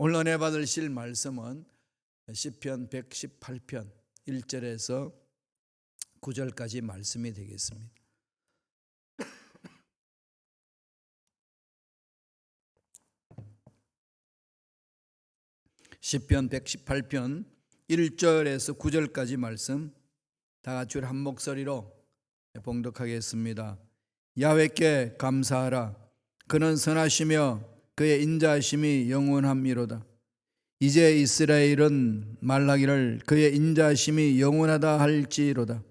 오늘 은혜 받으실 말씀은 시편 118편 1절에서 9절까지 말씀이 되겠습니다. 시편 118편 1절에서 9절까지 말씀 다 같이 한 목소리로 봉독하겠습니다. 야훼께 감사하라. 그는 선하시며 그의 인자하심이 영원함이로다. 이제 이스라엘은 말하기를 그의 인자하심이 영원하다 할지로다.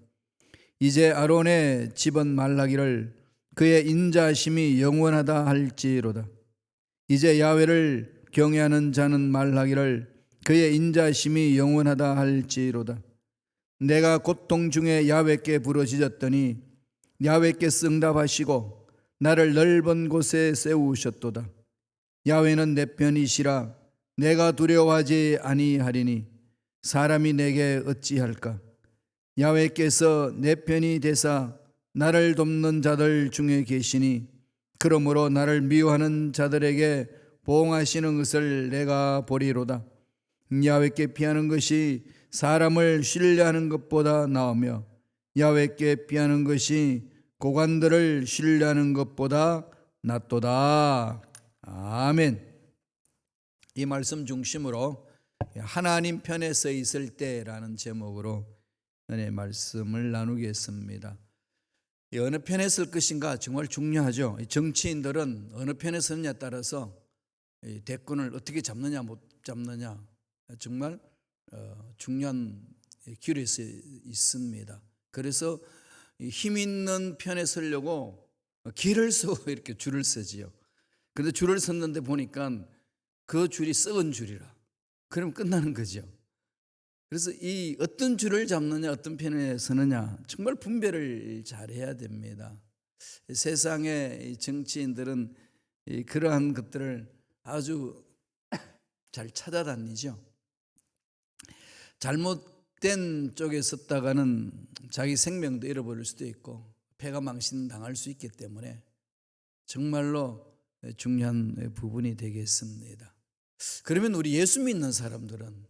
이제 아론의 집은 말하기를 그의 인자하심이 영원하다 할지로다. 이제 야훼를 경외하는 자는 말하기를 그의 인자하심이 영원하다 할지로다. 내가 고통 중에 야훼께 부르짖었더니 야훼께서 응답하시고 나를 넓은 곳에 세우셨도다. 야훼는 내 편이시라. 내가 두려워하지 아니하리니 사람이 내게 어찌할까. 야훼께서 내 편이 되사 나를 돕는 자들 중에 계시니 그러므로 나를 미워하는 자들에게 보응하시는 것을 내가 보리로다. 야훼께 피하는 것이 사람을 신뢰하는 것보다 나으며 야훼께 피하는 것이 고관들을 신뢰하는 것보다 낫도다. 아멘. 이 말씀 중심으로 하나님 편에 서 있을 때라는 제목으로 은혜 말씀을 나누겠습니다. 어느 편에 설 것인가 정말 중요하죠. 정치인들은 어느 편에 서느냐에 따라서 대권을 어떻게 잡느냐 못 잡느냐 정말 중요한 길에 서 있습니다. 그래서 힘 있는 편에 서려고 길을 서고 이렇게 줄을 서지요. 그런데 줄을 섰는데 보니까 그 줄이 썩은 줄이라. 그럼 끝나는 거죠. 그래서 이 어떤 줄을 잡느냐 어떤 편에 서느냐 정말 분별을 잘해야 됩니다. 세상의 정치인들은 그러한 것들을 아주 잘 찾아다니죠. 잘못된 쪽에 섰다가는 자기 생명도 잃어버릴 수도 있고 패가 망신당할 수 있기 때문에 정말로 중요한 부분이 되겠습니다. 그러면 우리 예수 믿는 사람들은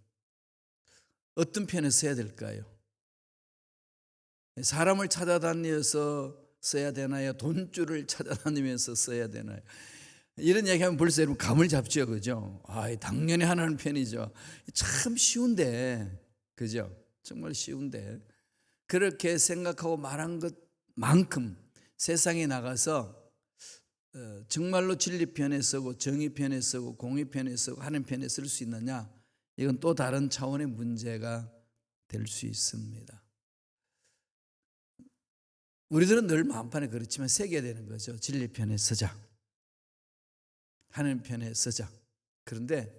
어떤 편에 서야 될까요? 사람을 찾아다니면서 써야 되나요? 돈줄을 찾아다니면서 써야 되나요? 이런 얘기하면 벌써 여러분 감을 잡죠, 그죠? 당연히 하나님 편이죠. 참 쉬운데, 그죠? 정말 쉬운데 그렇게 생각하고 말한 것만큼 세상에 나가서 정말로 진리 편에 서고 정의 편에 서고 공의 편에 서고 하나님 편에 설 수 있느냐? 이건 또 다른 차원의 문제가 될 수 있습니다. 우리들은 늘 마음판에 그렇지만 새겨야 되는 거죠. 진리 편에 서자. 하나님 편에 서자. 그런데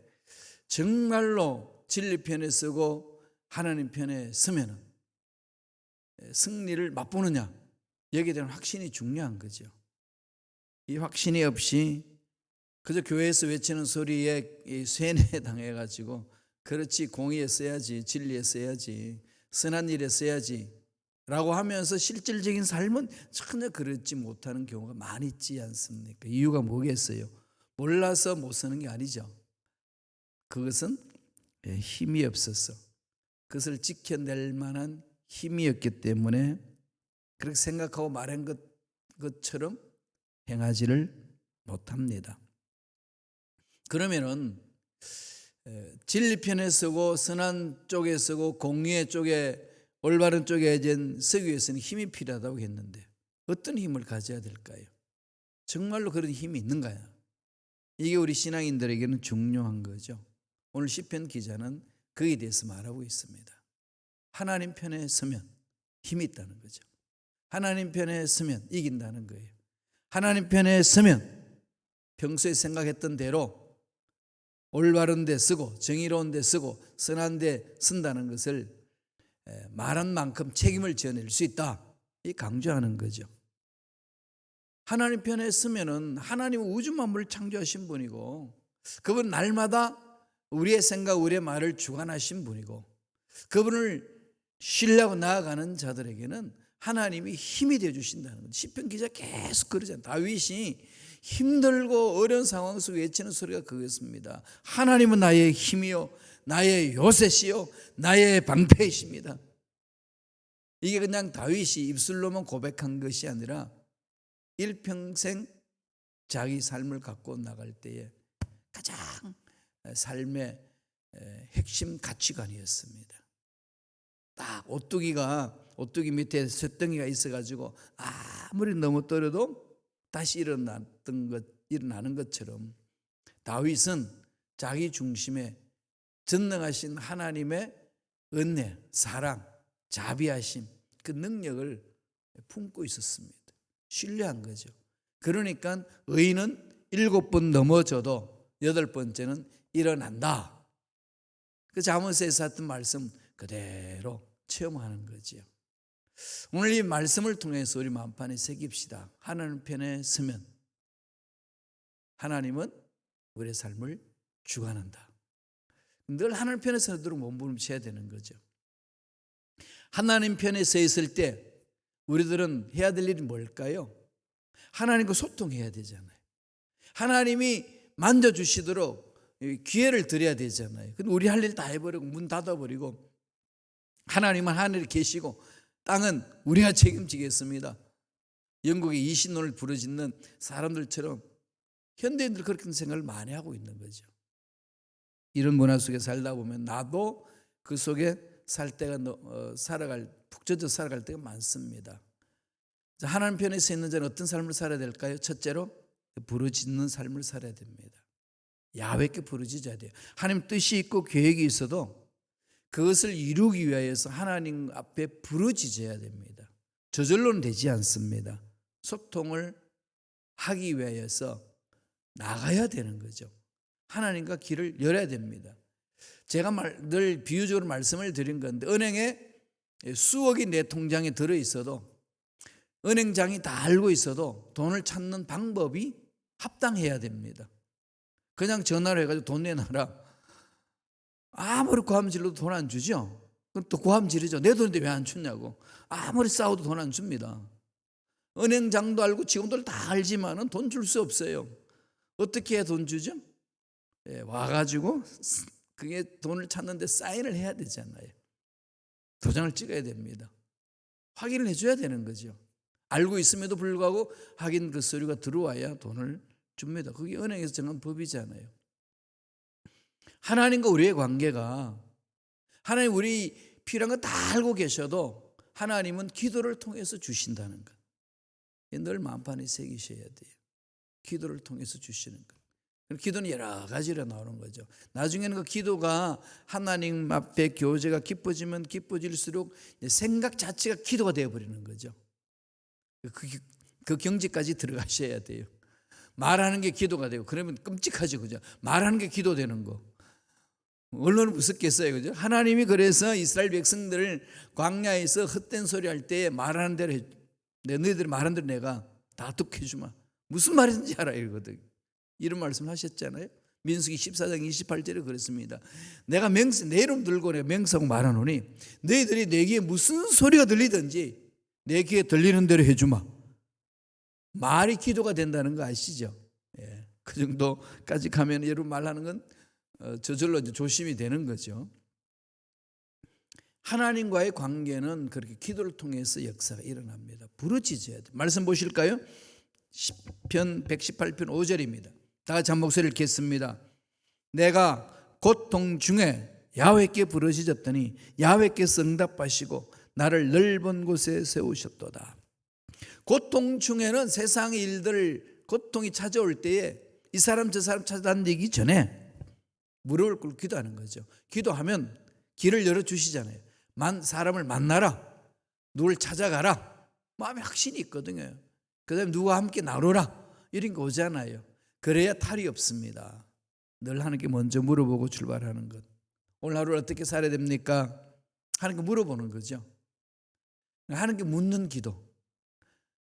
정말로 진리 편에 서고 하나님 편에 서면 승리를 맛보느냐? 여기에 대한 확신이 중요한 거죠. 이 확신이 없이 그저 교회에서 외치는 소리에 세뇌당해가지고 그렇지 공의에 써야지 진리에 써야지 선한 일에 써야지 라고 하면서 실질적인 삶은 전혀 그렇지 못하는 경우가 많이 있지 않습니까? 이유가 뭐겠어요? 몰라서 못 쓰는 게 아니죠. 그것은 힘이 없어서 그것을 지켜낼 만한 힘이 없기 때문에 그렇게 생각하고 말한 것처럼 행하지를 못합니다. 그러면은 진리 편에 서고 선한 쪽에 서고 공의의 쪽에 올바른 쪽에 서기 위해서는 힘이 필요하다고 했는데 어떤 힘을 가져야 될까요? 정말로 그런 힘이 있는가요? 이게 우리 신앙인들에게는 중요한 거죠. 오늘 시편 기자는 그에 대해서 말하고 있습니다. 하나님 편에 서면 힘이 있다는 거죠. 하나님 편에 서면 이긴다는 거예요. 하나님 편에 서면 평소에 생각했던 대로 올바른 데 쓰고 정의로운 데 쓰고 선한 데 쓴다는 것을 말한 만큼 책임을 져낼 수 있다. 이 강조하는 거죠. 하나님 편에 서면은 하나님은 우주 만물을 창조하신 분이고 그분 날마다 우리의 생각 우리의 말을 주관하신 분이고 그분을 신뢰하고 나아가는 자들에게는 하나님이 힘이 되어 주신다는 거죠. 시편 기자 계속 그러잖아요. 다윗이 힘들고 어려운 상황 속에 외치는 소리가 그것입니다. 하나님은 나의 힘이요 나의 요새시요 나의 방패이십니다. 이게 그냥 다윗이 입술로만 고백한 것이 아니라 일평생 자기 삶을 갖고 나갈 때에 가장 삶의 핵심 가치관이었습니다. 딱 오뚜기 밑에 쇳덩이가 있어가지고 아무리 넘어뜨려도 다시 일어나는 것처럼 다윗은 자기 중심에 전능하신 하나님의 은혜, 사랑, 자비하심 그 능력을 품고 있었습니다. 신뢰한 거죠. 그러니까 의인은 7번 넘어져도 8번째는 일어난다. 그 잠언서에서 했던 말씀 그대로 체험하는 거지요. 오늘 이 말씀을 통해서 우리 마음판에 새깁시다. 하나님 편에 서면 하나님은 우리의 삶을 주관한다. 늘 하나님 편에 서도록 몸부림쳐야 되는 거죠. 하나님 편에 서 있을 때 우리들은 해야 될 일이 뭘까요? 하나님과 소통해야 되잖아요. 하나님이 만져주시도록 기회를 드려야 되잖아요. 근데 우리 할 일 다 해버리고 문 닫아버리고 하나님은 하늘에 계시고 땅은 우리가 책임지겠습니다. 영국의 이신론을 부르짖는 사람들처럼 현대인들 그렇게 생각을 많이 하고 있는 거죠. 이런 문화 속에 살다 보면 나도 그 속에 푹 젖어 살아갈 때가 많습니다. 하나님 편에 서 있는 자는 어떤 삶을 살아야 될까요? 첫째로 부르짖는 삶을 살아야 됩니다. 야훼께 부르짖어야 돼요. 하나님 뜻이 있고 계획이 있어도 그것을 이루기 위해서 하나님 앞에 부르짖어야 됩니다. 저절로는 되지 않습니다. 소통을 하기 위해서 나가야 되는 거죠. 하나님과 길을 열어야 됩니다. 제가 늘 비유적으로 말씀을 드린 건데 은행에 수억이 내 통장에 들어있어도 은행장이 다 알고 있어도 돈을 찾는 방법이 합당해야 됩니다. 그냥 전화를 해가지고 돈 내놔라. 아무리 고함 질러도 돈 안 주죠. 그럼 또 고함 지르죠. 내 돈인데 왜 안 주냐고. 아무리 싸워도 돈 안 줍니다. 은행장도 알고 직원들 다 알지만은 돈 줄 수 없어요. 어떻게 해야 돈 주죠? 와가지고 그게 돈을 찾는데 사인을 해야 되잖아요. 도장을 찍어야 됩니다. 확인을 해줘야 되는 거죠. 알고 있음에도 불구하고 확인 그 서류가 들어와야 돈을 줍니다. 그게 은행에서 정한 법이잖아요. 하나님과 우리의 관계가 하나님 우리 필요한 거 다 알고 계셔도 하나님은 기도를 통해서 주신다는 것. 늘 마음판에 새기셔야 돼요. 기도를 통해서 주시는 것. 기도는 여러 가지로 나오는 거죠. 나중에는 그 기도가 하나님 앞에 교제가 깊어지면 깊어질수록 생각 자체가 기도가 되어버리는 거죠. 그 경지까지 들어가셔야 돼요. 말하는 게 기도가 되고 그러면 끔찍하죠. 그죠? 말하는 게 기도되는 거. 얼마나 무섭겠어요. 그죠? 하나님이 그래서 이스라엘 백성들을 광야에서 헛된 소리 할 때 말하는 대로 너희들이 말하는 대로 내가 다 듣게 해주마. 무슨 말인지 알아 이러거든. 이런 말씀을 하셨잖아요. 민수기 14장 28절에 그랬습니다. 내가 내 이름 들고 내가 맹세하고 말하노니 너희들이 내 귀에 무슨 소리가 들리든지 내 귀에 들리는 대로 해주마. 말이 기도가 된다는 거 아시죠? 그 정도까지 가면 여러분 말하는 건 저절로 조심이 되는 거죠. 하나님과의 관계는 그렇게 기도를 통해서 역사가 일어납니다. 부르짖어야 돼요. 말씀 보실까요? 시편 118편 5절입니다. 다 같이 한 목소리를 읽겠습니다. 내가 고통 중에 야훼께 부르짖었더니 야훼께서 응답하시고 나를 넓은 곳에 세우셨도다. 고통 중에는 세상의 일들 고통이 찾아올 때에 이 사람 저 사람 찾아다니기 전에 무릎을 꿇고 기도하는 거죠. 기도하면 길을 열어주시잖아요. 사람을 만나라. 누굴 찾아가라. 마음에 확신이 있거든요. 그 다음에 누구와 함께 나누라. 이런 거 오잖아요. 그래야 탈이 없습니다. 늘 하나님께 먼저 물어보고 출발하는 것. 오늘 하루를 어떻게 살아야 됩니까? 하나님께 물어보는 거죠. 하나님께 묻는 기도.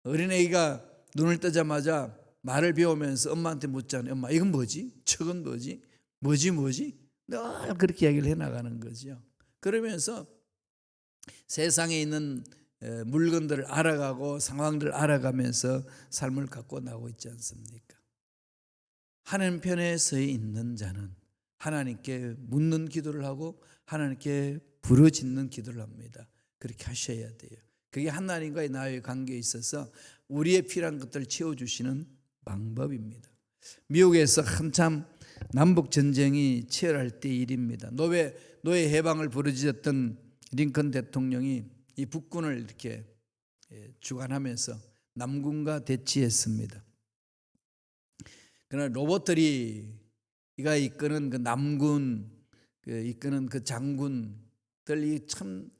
어린애가 눈을 뜨자마자 말을 배우면서 엄마한테 묻잖아요. 엄마 이건 뭐지? 저건 뭐지? 뭐지? 늘 그렇게 이야기를 해나가는 거죠. 그러면서 세상에 있는 물건들을 알아가고 상황들을 알아가면서 삶을 갖고 나오고 있지 않습니까? 하나님 편에 서 있는 자는 하나님께 묻는 기도를 하고 하나님께 부르짖는 기도를 합니다. 그렇게 하셔야 돼요. 그게 하나님과의 나의 관계에 있어서 우리의 필요한 것들을 채워주시는 방법입니다. 미국에서 한참 남북 전쟁이 치열할 때 일입니다. 노예 해방을 부르짖었던 링컨 대통령이 이 북군을 이렇게 주관하면서 남군과 대치했습니다. 그러나 로봇들이 이가 이끄는 그 남군, 이끄는 그 장군들이 참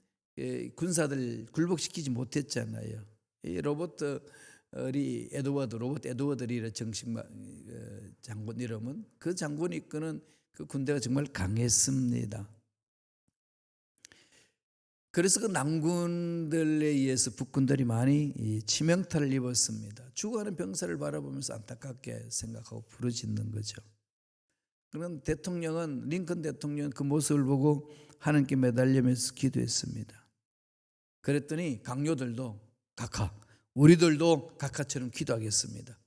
군사들 굴복시키지 못했잖아요. 이 로봇들이 로봇 에드워드리 정식 장군 이름은 그 장군이 이끄는 그 군대가 정말 강했습니다. 그래서 그 남군들에 의해서 북군들이 많이 치명타를 입었습니다. 죽어가는 병사를 바라보면서 안타깝게 생각하고 부르짖는 거죠. 그런 대통령은 링컨 대통령은 그 모습을 보고 하나님께 매달리면서 기도했습니다. 그랬더니 강요들도 우리들도 각하처럼 기도하겠습니다.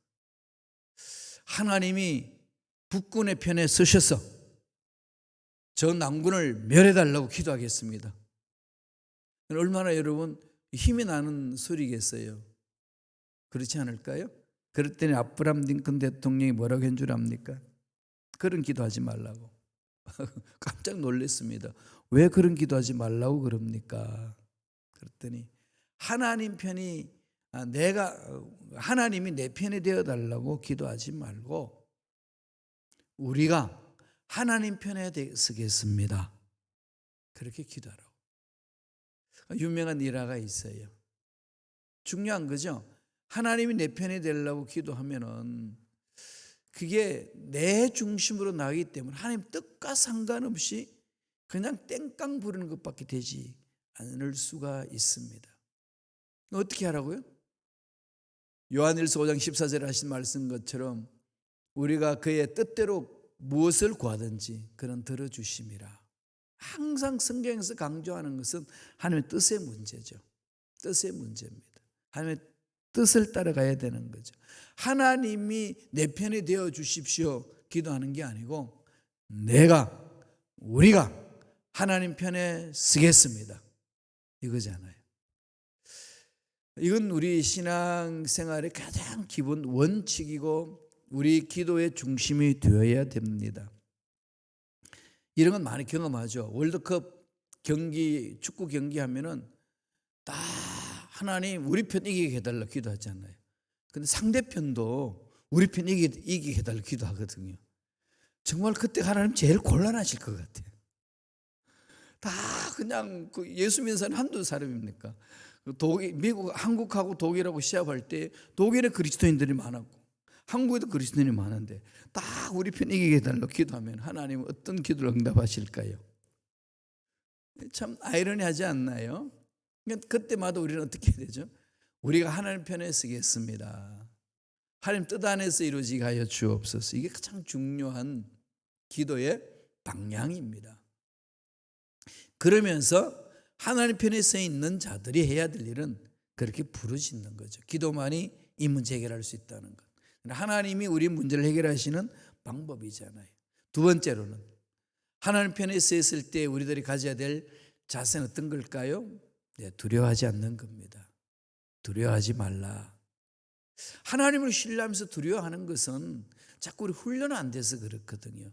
하나님이 북군의 편에 서셔서 저 남군을 멸해달라고 기도하겠습니다. 얼마나 여러분 힘이 나는 소리겠어요. 그렇지 않을까요? 그랬더니 아브라함 링컨 대통령이 뭐라고 한 줄 압니까? 그런 기도하지 말라고. 깜짝 놀랐습니다. 왜 그런 기도하지 말라고 그럽니까? 그랬더니 하나님이 내 편이 되어 달라고 기도하지 말고 우리가 하나님 편에 서겠습니다. 그렇게 기도하라고. 유명한 일화가 있어요. 중요한 거죠. 하나님이 내 편이 되려고 기도하면은 그게 내 중심으로 나가기 때문에 하나님 뜻과 상관없이 그냥 땡깡 부르는 것밖에 되지 않을 수가 있습니다. 어떻게 하라고요? 요한일서 5장 14절에 하신 말씀 것처럼 우리가 그의 뜻대로 무엇을 구하든지 그는 들어주심이라. 항상 성경에서 강조하는 것은 하나님의 뜻의 문제죠. 뜻의 문제입니다. 하나님의 뜻을 따라가야 되는 거죠. 하나님이 내 편이 되어 주십시오 기도하는 게 아니고 우리가 하나님 편에 서겠습니다 이거잖아요. 이건 우리 신앙생활의 가장 기본 원칙이고 우리 기도의 중심이 되어야 됩니다. 이런 건 많이 경험하죠. 월드컵 경기, 축구 경기 하면은 다 하나님 우리 편 이기게 해달라 기도하잖아요. 근데 상대편도 우리 편 이기게 해달라 기도하거든요. 정말 그때 하나님 제일 곤란하실 것 같아요. 다 그냥 예수 믿는 사람 한두 사람입니까? 한국하고 독일하고 시합할 때 독일에 그리스도인들이 많았고 한국에도 그리스도인이 많은데 딱 우리 편 이기게 해달라고 기도하면 하나님은 어떤 기도를 응답하실까요? 참 아이러니하지 않나요? 그때마다 우리는 어떻게 해야 되죠? 우리가 하나님 편에 서겠습니다. 하나님 뜻 안에서 이루어지게 하여 주옵소서. 이게 가장 중요한 기도의 방향입니다. 그러면서 하나님 편에 서 있는 자들이 해야 될 일은 그렇게 부르짖는 거죠. 기도만이 이 문제 해결할 수 있다는 것. 하나님이 우리 문제를 해결하시는 방법이잖아요. 두 번째로는 하나님 편에 서 있을 때 우리들이 가져야 될 자세는 어떤 걸까요? 두려워하지 않는 겁니다. 두려워하지 말라. 하나님을 신뢰하면서 두려워하는 것은 자꾸 우리 훈련 안 돼서 그렇거든요.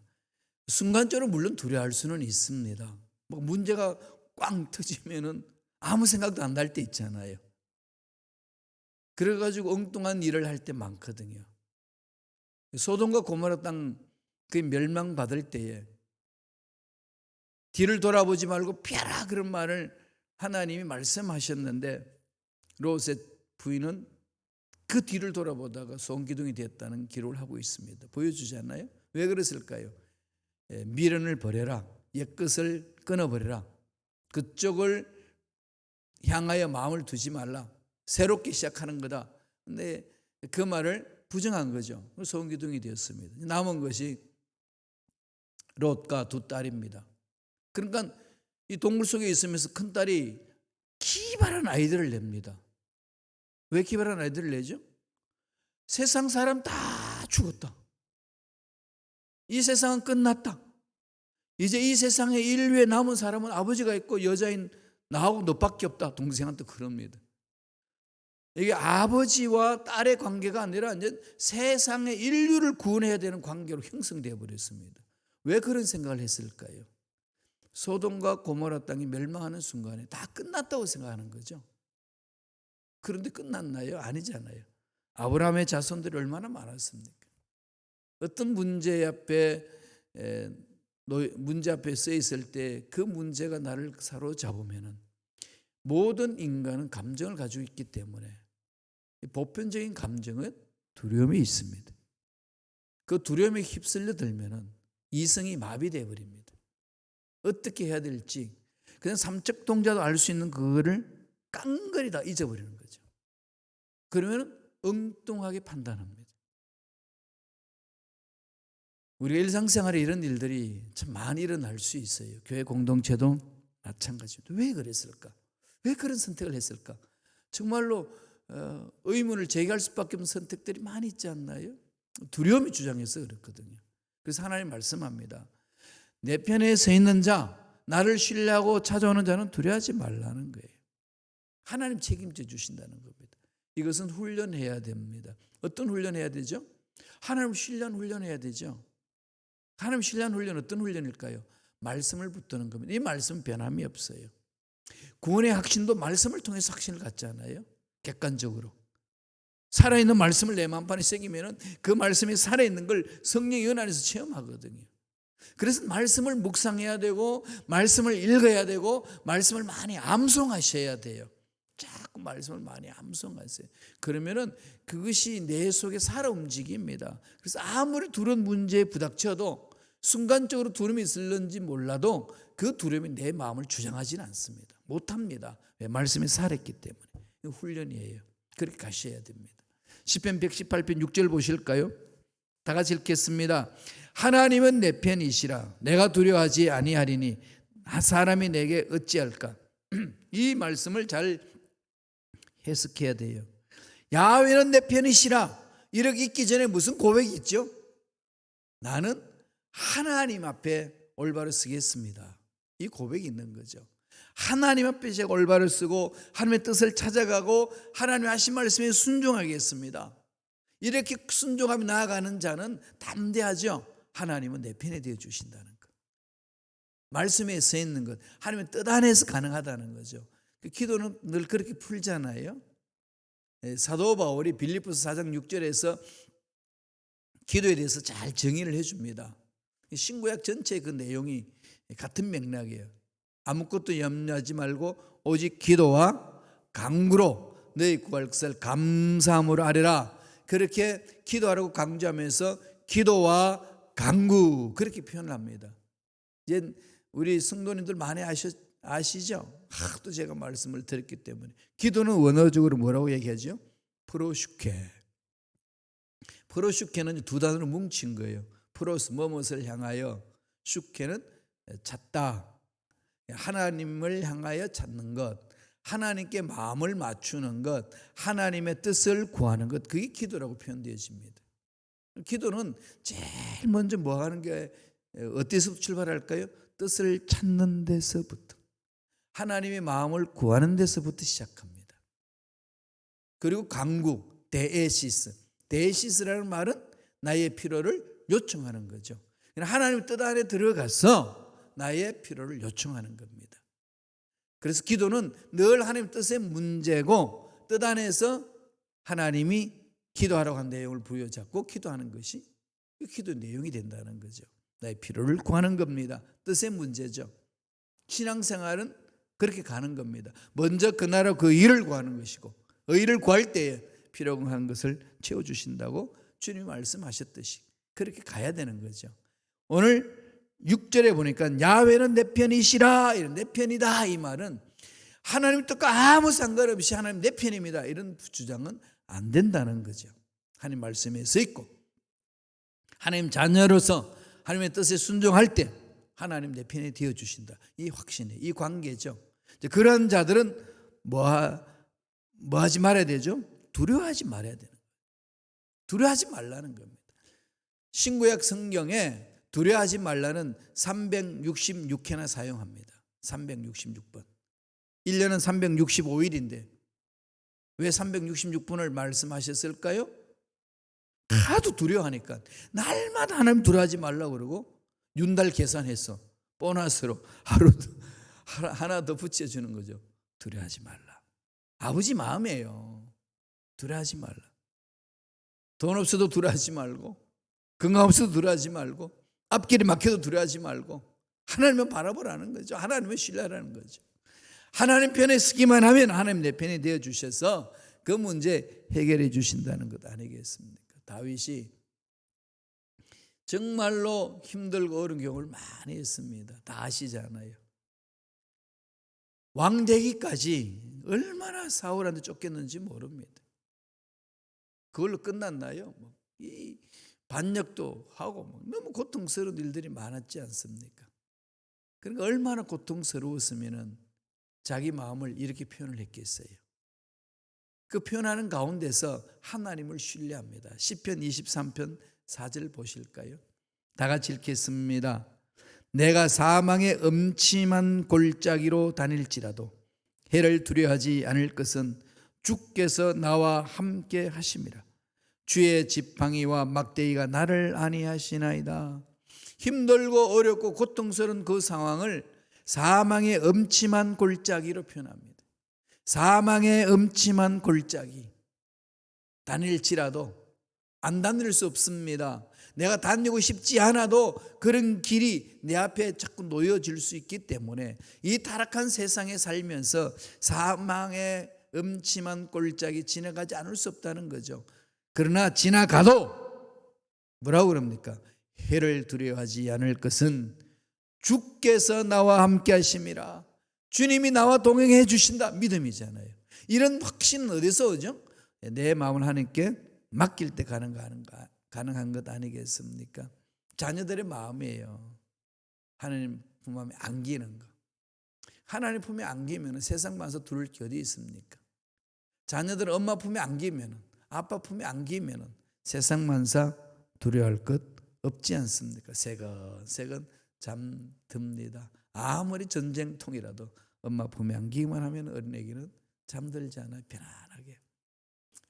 순간적으로 물론 두려워할 수는 있습니다. 문제가 꽝 터지면은 아무 생각도 안 날 때 있잖아요. 그래가지고 엉뚱한 일을 할 때 많거든요. 소돔과 고모라 땅 그 멸망받을 때에 뒤를 돌아보지 말고 피하라 그런 말을 하나님이 말씀하셨는데 롯의 부인은 그 뒤를 돌아보다가 소금기둥이 됐다는 기록을 하고 있습니다. 보여주잖아요. 왜 그랬을까요? 미련을 버려라. 옛것을 끊어버려라. 그쪽을 향하여 마음을 두지 말라. 새롭게 시작하는 거다. 근데 그 말을 부정한 거죠. 소금기둥이 되었습니다. 남은 것이 롯과 두 딸입니다. 그러니까 이 동물 속에 있으면서 큰 딸이 기발한 아이디어를 냅니다. 왜 기발한 아이디어를 내죠? 세상 사람 다 죽었다. 이 세상은 끝났다. 이제 이 세상에 인류에 남은 사람은 아버지가 있고 여자인 나하고 너밖에 없다. 동생한테 그럽니다. 이게 아버지와 딸의 관계가 아니라 이제 세상의 인류를 구원해야 되는 관계로 형성되어 버렸습니다. 왜 그런 생각을 했을까요? 소돔과 고모라 땅이 멸망하는 순간에 다 끝났다고 생각하는 거죠. 그런데 끝났나요? 아니잖아요. 아브라함의 자손들이 얼마나 많았습니까? 어떤 문제 앞에 서 있을 때 그 문제가 나를 사로잡으면 모든 인간은 감정을 가지고 있기 때문에 보편적인 감정은 두려움이 있습니다. 그 두려움에 휩쓸려 들면 이성이 마비되어 버립니다. 어떻게 해야 될지 그냥 삼척 동자도 알 수 있는 그거를 깡그리 다 잊어버리는 거죠. 그러면 엉뚱하게 판단합니다. 우리가 일상생활에 이런 일들이 참 많이 일어날 수 있어요. 교회 공동체도 마찬가지입니다. 왜 그랬을까? 왜 그런 선택을 했을까? 정말로 의문을 제기할 수밖에 없는 선택들이 많이 있지 않나요? 두려움이 주장해서 그렇거든요. 그래서 하나님 말씀합니다. 내 편에 서 있는 자, 나를 신뢰하고 찾아오는 자는 두려워하지 말라는 거예요. 하나님 책임져 주신다는 겁니다. 이것은 훈련해야 됩니다. 어떤 훈련해야 되죠? 하나님 신뢰한 훈련해야 되죠. 하나님 신뢰한 훈련 어떤 훈련일까요? 말씀을 붙드는 겁니다. 이 말씀은 변함이 없어요. 구원의 확신도 말씀을 통해서 확신을 갖잖아요. 객관적으로. 살아있는 말씀을 내 마음판에 새기면 그 말씀이 살아있는 걸 성령의 연 안에서 체험하거든요. 그래서 말씀을 묵상해야 되고 말씀을 읽어야 되고 말씀을 많이 암송하셔야 돼요. 자꾸 말씀을 많이 암송하세요. 그러면은 그것이 내 속에 살아 움직입니다. 그래서 아무리 두려운 문제에 부닥쳐도 순간적으로 두려움이 있을는지 몰라도 그 두려움이 내 마음을 주장하지는 않습니다. 못합니다. 왜? 말씀이 살았기 때문에. 이거 훈련이에요. 그렇게 가셔야 됩니다. 시편 118편 6절 보실까요? 다 같이 읽겠습니다. 하나님은 내 편이시라. 내가 두려워하지 아니하리니 사람이 내게 어찌할까? 이 말씀을 잘 해석해야 돼요. 야훼는 내 편이시라. 이렇게 있기 전에 무슨 고백이 있죠? 나는 하나님 앞에 올바로 서겠습니다. 이 고백이 있는 거죠. 하나님 앞에 제가 올바로 서고 하나님의 뜻을 찾아가고 하나님 하신 말씀에 순종하겠습니다. 이렇게 순종하며 나아가는 자는 담대하죠. 하나님은 내 편에 되어 주신다는 것. 말씀에 서 있는 것, 하나님의 뜻 안에서 가능하다는 거죠. 기도는 늘 그렇게 풀잖아요. 사도 바울이 빌립보서 4장 6절에서 기도에 대해서 잘 정의를 해줍니다. 신구약 전체의 그 내용이 같은 맥락이에요. 아무것도 염려하지 말고 오직 기도와 간구로 너희 구할 것을 감사함으로 아뢰라. 그렇게 기도하라고 강조하면서 기도와 간구 그렇게 표현을 합니다. 이제 우리 성도님들 많이 아시죠? 하도 제가 말씀을 드렸기 때문에 기도는 원어적으로 뭐라고 얘기하죠? 프로슈케. 프로슈케는 두 단어로 뭉친 거예요. 프로스 무엇을 향하여, 슈케는 찾다. 하나님을 향하여 찾는 것, 하나님께 마음을 맞추는 것, 하나님의 뜻을 구하는 것, 그게 기도라고 표현되어집니다. 기도는 제일 먼저 뭐 하는 게 어디서 출발할까요? 뜻을 찾는 데서부터, 하나님의 마음을 구하는 데서부터 시작합니다. 그리고 간구, 데에시스. 데에시스라는 말은 나의 필요를 요청하는 거죠. 하나님의 뜻 안에 들어가서 나의 필요를 요청하는 겁니다. 그래서 기도는 늘 하나님 뜻의 문제고 뜻 안에서 하나님이 기도하라고 한 내용을 부여잡고 기도하는 것이 기도 내용이 된다는 거죠. 나의 필요를 구하는 겁니다. 뜻의 문제죠. 신앙생활은 그렇게 가는 겁니다. 먼저 그 나라 그 일을 구하는 것이고 의를 구할 때에 필요한 것을 채워주신다고 주님이 말씀하셨듯이 그렇게 가야 되는 거죠. 오늘 6절에 보니까 야훼는 내 편이시라, 이런 내 편이다, 이 말은 하나님 뜻과 아무 상관없이 하나님 내 편입니다, 이런 주장은 안 된다는 거죠. 하나님 말씀에 서 있고 하나님 자녀로서 하나님의 뜻에 순종할 때 하나님 내 편에 되어 주신다, 이 확신에, 이 관계죠. 그런 자들은 뭐 하지 말아야 되죠? 두려워하지 말아야 되는 거예요. 두려워하지 말라는 겁니다. 신구약 성경에 두려워하지 말라는 366회나 사용합니다. 366번. 1년은 365일인데 왜 366번을 말씀하셨을까요? 하도 두려워하니까 날마다 하나님 두려워하지 말라고 그러고 윤달 계산해서 보너스로 하나 더 붙여주는 거죠. 두려워하지 말라. 아버지 마음이에요. 두려워하지 말라. 돈 없어도 두려워하지 말고, 건강 없어도 두려워하지 말고, 앞길이 막혀도 두려워하지 말고, 하나님을 바라보라는 거죠. 하나님을 신뢰하라는 거죠. 하나님 편에 서기만 하면 하나님 내 편이 되어 주셔서 그 문제 해결해 주신다는 것 아니겠습니까? 다윗이 정말로 힘들고 어려운 경우를 많이 했습니다. 다 아시잖아요. 왕 되기까지 얼마나 사울한테 쫓겼는지 모릅니다. 그걸로 끝났나요? 이 반역도 하고 너무 고통스러운 일들이 많았지 않습니까? 그러니까 얼마나 고통스러웠으면 자기 마음을 이렇게 표현을 했겠어요. 그 표현하는 가운데서 하나님을 신뢰합니다. 시편 23편 4절 보실까요? 다 같이 읽겠습니다. 내가 사망의 음침한 골짜기로 다닐지라도 해를 두려워하지 않을 것은 주께서 나와 함께 하심이라. 주의 지팡이와 막대기가 나를 안위하시나이다. 힘들고 어렵고 고통스러운 그 상황을 사망의 음침한 골짜기로 표현합니다. 사망의 음침한 골짜기 다닐지라도 안 다닐 수 없습니다. 내가 다니고 싶지 않아도 그런 길이 내 앞에 자꾸 놓여질 수 있기 때문에 이 타락한 세상에 살면서 사망의 음침한 골짜기 지나가지 않을 수 없다는 거죠. 그러나 지나가도 뭐라고 그럽니까? 해를 두려워하지 않을 것은 주께서 나와 함께 하심이라. 주님이 나와 동행해 주신다. 믿음이잖아요. 이런 확신은 어디서 오죠? 내 마음을 하나님께 맡길 때 가능한 것 아니겠습니까? 자녀들의 마음이에요. 하나님 품에 안기는 거. 하나님 품에 안기면 세상 만사 두를 게 어디 있습니까? 자녀들은 엄마 품에 안기면, 아빠 품에 안기면 세상 만사 두려워할 것 없지 않습니까? 새건 잠듭니다. 아무리 전쟁통이라도 엄마 품에 안기기만 하면 어린애기는 잠들지 않아요. 편안하게.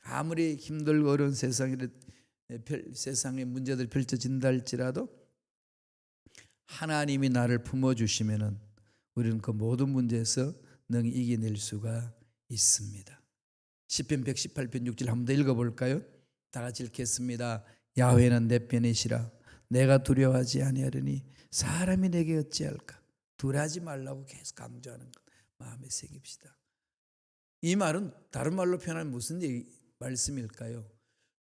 아무리 힘들고 어려운 세상의 문제들이 펼쳐진다 할지라도 하나님이 나를 품어주시면 우리는 그 모든 문제에서 능히 이겨낼 수가 있습니다. 시편 118편 6절 한번 더 읽어볼까요? 다 같이 읽겠습니다. 야훼는 내 편이시라. 내가 두려워하지 아니하리니 사람이 내게 어찌할까. 두려워하지 말라고 계속 강조하는 것 마음에 새깁시다. 이 말은 다른 말로 표현하면 무슨 말씀일까요?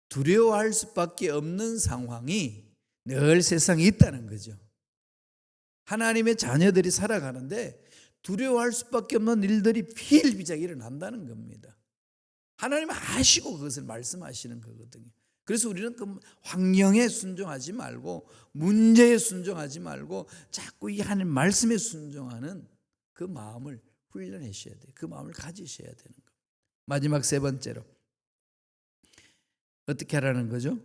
두려워할 수밖에 없는 상황이 늘 세상에 있다는 거죠. 하나님의 자녀들이 살아가는데 두려워할 수밖에 없는 일들이 비일비재하게 일어난다는 겁니다. 하나님은 아시고 그것을 말씀하시는 거거든요. 그래서 우리는 그 환경에 순종하지 말고 문제에 순종하지 말고 자꾸 이 하나님 말씀에 순종하는 그 마음을 훈련하셔야 돼요. 그 마음을 가지셔야 되는 겁니다. 마지막 세 번째로 어떻게 하라는 거죠?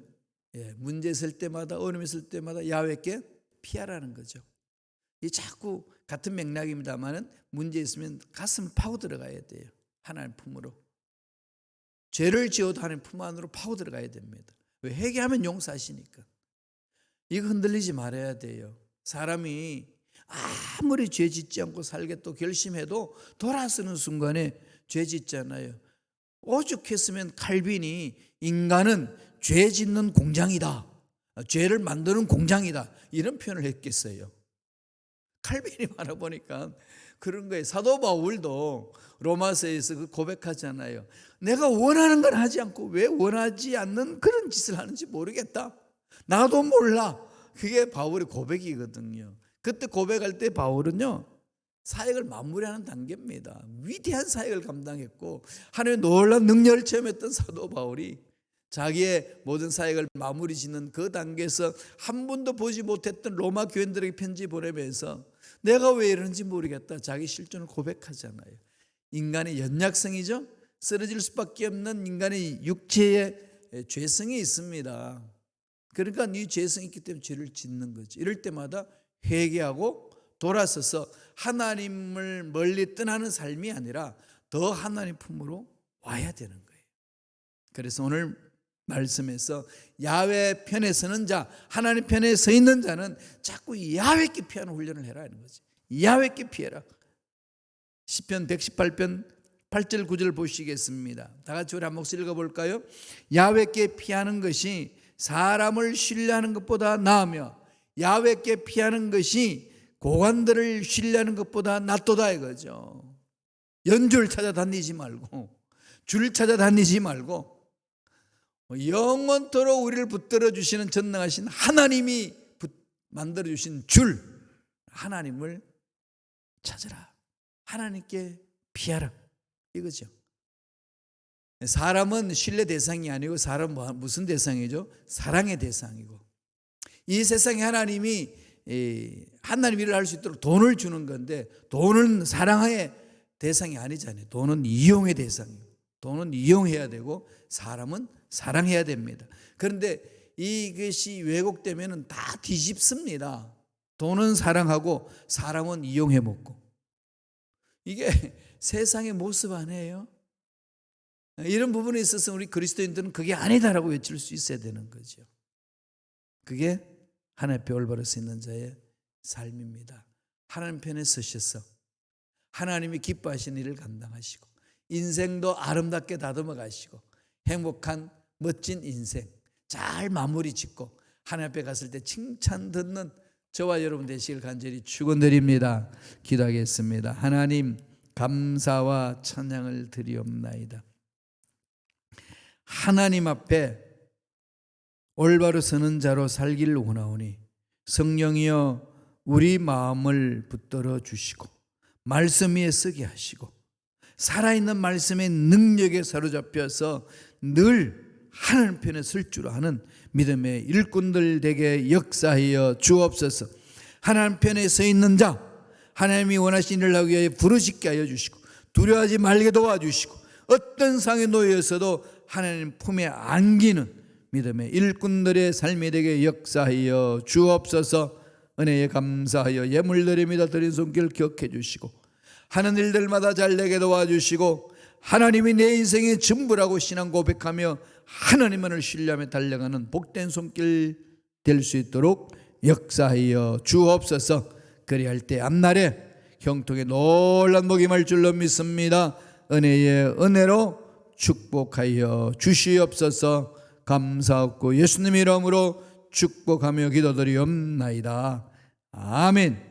문제 있을 때마다 어려움 있을 때마다 야훼께 피하라는 거죠. 이 자꾸 같은 맥락입니다만은 문제 있으면 가슴 파고 들어가야 돼요. 하나님 품으로. 죄를 지어도 하나님 품 안으로 파고 들어가야 됩니다. 왜? 회개하면 용서하시니까. 이거 흔들리지 말아야 돼요. 사람이 아무리 죄 짓지 않고 살겠다고 결심해도 돌아서는 순간에 죄 짓잖아요. 오죽했으면 칼빈이 인간은 죄 짓는 공장이다. 죄를 만드는 공장이다. 이런 표현을 했겠어요. 칼빈이 말해보니까 그런 거예요. 사도 바울도 로마서에서 그 고백하잖아요. 내가 원하는 건 하지 않고 왜 원하지 않는 그런 짓을 하는지 모르겠다. 나도 몰라. 그게 바울의 고백이거든요. 그때 고백할 때 바울은요, 사역을 마무리하는 단계입니다. 위대한 사역을 감당했고 하나님의 놀라운 능력을 체험했던 사도 바울이 자기의 모든 사역을 마무리 짓는 그 단계에서 한 번도 보지 못했던 로마 교인들에게 편지 보내면서 내가 왜 이러는지 모르겠다. 자기 실존을 고백하잖아요. 인간의 연약성이죠. 쓰러질 수밖에 없는 인간의 육체의 죄성이 있습니다. 그러니까 네 죄성이 있기 때문에 죄를 짓는 거지. 이럴 때마다 회개하고 돌아서서 하나님을 멀리 떠나는 삶이 아니라 더 하나님 품으로 와야 되는 거예요. 그래서 오늘 말씀에서 야훼 편에 서는 자, 하나님 편에 서 있는 자는 자꾸 야훼께 피하는 훈련을 해라 하는 거지. 야훼께 피해라. 시편 118편 8절 9절 보시겠습니다. 다 같이 우리 한 목소리 읽어볼까요? 야훼께 피하는 것이 사람을 신뢰하는 것보다 나으며 야훼께 피하는 것이 고관들을 신뢰하는 것보다 낫도다 이거죠. 연줄 찾아다니지 말고, 줄 찾아다니지 말고, 영원토록 우리를 붙들어 주시는 전능하신 하나님이 만들어 주신 줄, 하나님을 찾으라. 하나님께 피하라 이거죠. 사람은 신뢰 대상이 아니고 사람은 무슨 대상이죠? 사랑의 대상이고, 이 세상에 하나님이 일을 할 수 있도록 돈을 주는 건데, 돈은 사랑의 대상이 아니잖아요. 돈은 이용의 대상이고, 돈은 이용해야 되고 사람은 사랑해야 됩니다. 그런데 이것이 왜곡되면 다 뒤집습니다. 돈은 사랑하고 사람은 이용해 먹고. 이게 세상의 모습 아니에요? 이런 부분에 있어서 우리 그리스도인들은 그게 아니다라고 외칠 수 있어야 되는 거죠. 그게 하나님 앞에 올바로 서 있는 자의 삶입니다. 하나님 편에 서셔서 하나님이 기뻐하시는 일을 감당하시고 인생도 아름답게 다듬어 가시고 행복한 멋진 인생 잘 마무리 짓고 하나님 앞에 갔을 때 칭찬 듣는 저와 여러분 되시길 간절히 축원드립니다. 기도하겠습니다. 하나님 감사와 찬양을 드리옵나이다. 하나님 앞에 올바로 서는 자로 살기를 원하오니 성령이여 우리 마음을 붙들어 주시고 말씀 위에 서게 하시고 살아있는 말씀의 능력에 사로잡혀서 늘 하나님 편에 설 줄 아는 믿음의 일꾼들 되게 역사하여 주옵소서. 하나님 편에 서 있는 자, 하나님이 원하신 일을 하기 위해 부르짖게 하여 주시고 두려워하지 말게 도와주시고 어떤 상에 놓여서도 하나님 품에 안기는 믿음의 일꾼들의 삶이 되게 역사하여 주옵소서. 은혜에 감사하여 예물드립니다. 드린 손길 기억해 주시고 하는 일들마다 잘 되게 도와주시고 하나님이 내 인생의 전부라고 신앙 고백하며 하나님만을 신뢰하며 달려가는 복된 손길 될 수 있도록 역사하여 주옵소서. 그리할 때 앞날에 형통의 놀란 복이 임할 줄로 믿습니다. 은혜의 은혜로 축복하여 주시옵소서. 감사하고 예수님 이름으로 축복하며 기도드리옵나이다. 아멘.